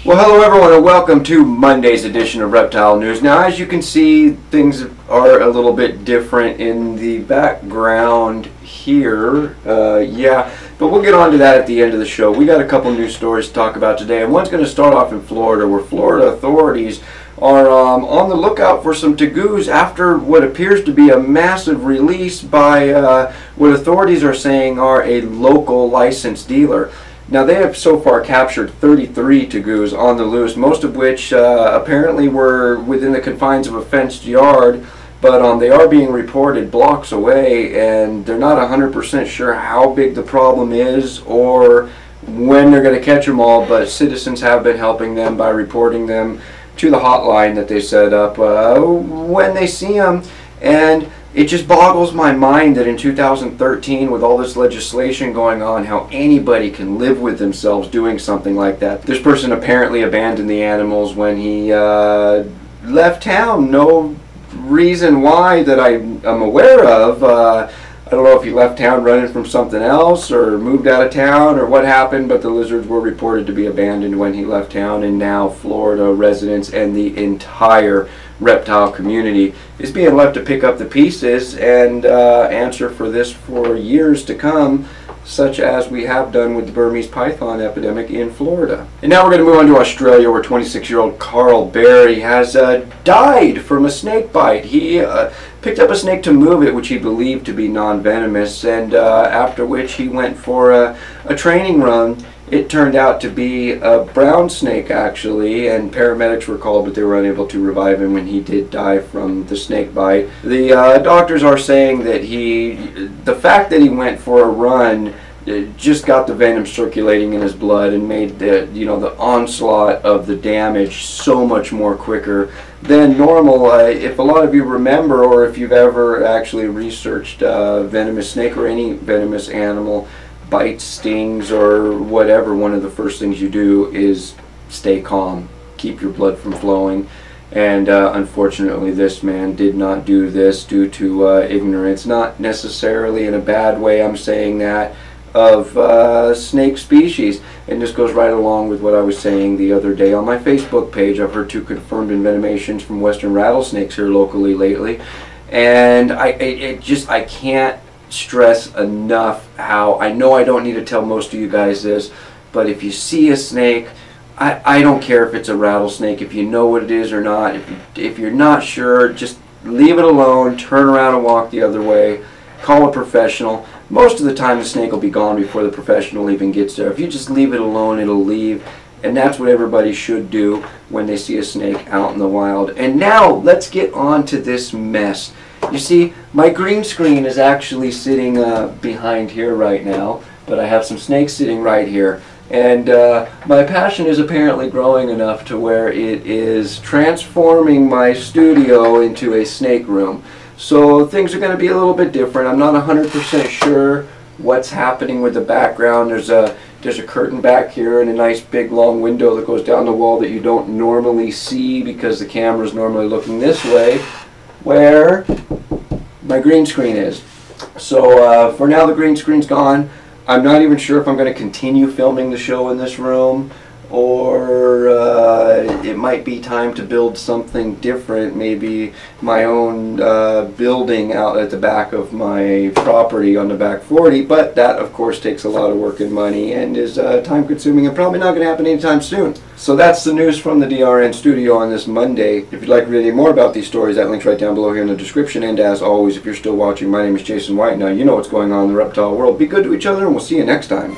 Well, hello everyone and welcome to Monday's edition of Reptile News. Now, as you can see, things are a little bit different in the background here. But we'll get on to that at the end of the show. We got a couple news stories to talk about today, and one's going to start off in Florida, where Florida authorities are on the lookout for some tegoos after what appears to be a massive release by what authorities are saying are a local licensed dealer. Now, they have so far captured 33 tegoos on the loose, most of which apparently were within the confines of a fenced yard, but they are being reported blocks away, and they're not 100% sure how big the problem is or when they're going to catch them all, but citizens have been helping them by reporting them to the hotline that they set up when they see them. And it just boggles my mind that in 2013, with all this legislation going on, how anybody can live with themselves doing something like that. This person apparently abandoned the animals when he left town. No reason why that I'm aware of. I don't know if he left town running from something else or moved out of town or what happened, but the lizards were reported to be abandoned when he left town, and now Florida residents and the entire reptile community is being left to pick up the pieces and answer for this for years to come, such as we have done with the Burmese python epidemic in Florida. And now we're going to move on to Australia, where 26-year-old Carl Berry has died from a snake bite. He picked up a snake to move it, which he believed to be non-venomous, and after which he went for a training run. It turned out to be a brown snake, actually, and paramedics were called, but they were unable to revive him when he did die from the snake bite. The doctors are saying that the fact that he went for a run just got the venom circulating in his blood and made the onslaught of the damage so much more quicker than normal. If a lot of you remember, or if you've ever actually researched venomous snake or any venomous animal, bites, stings, or whatever, one of the first things you do is stay calm, keep your blood from flowing. And unfortunately, this man did not do this due to ignorance, not necessarily in a bad way, I'm saying that, of snake species. And this goes right along with what I was saying the other day on my Facebook page. I've heard 2 confirmed envenomations from western rattlesnakes here locally lately, and I can't stress enough how, I know I don't need to tell most of you guys this, but if you see a snake, I don't care if it's a rattlesnake, if you know what it is or not, if you're not sure, just leave it alone, turn around and walk the other way, call a professional. Most of the time the snake will be gone before the professional even gets there. If you just leave it alone, it'll leave. And that's what everybody should do when they see a snake out in the wild. And now let's get on to this mess. You see, my green screen is actually sitting behind here right now, but I have some snakes sitting right here. And my passion is apparently growing enough to where it is transforming my studio into a snake room. So things are going to be a little bit different. I'm not 100% sure what's happening with the background. There's a curtain back here and a nice big long window that goes down the wall that you don't normally see because the camera is normally looking this way, where my green screen is. So for now, the green screen's gone. I'm not even sure if I'm going to continue filming the show in this room, or it might be time to build something different, maybe my own building out at the back of my property on the back 40, but that of course takes a lot of work and money and is time consuming and probably not going to happen anytime soon. So that's the news from the DRN studio on this Monday. If you'd like to read any more about these stories, that link's right down below here in the description. And as always, if you're still watching, my name is Jason White. Now you know what's going on in the reptile world. Be good to each other, and we'll see you next time.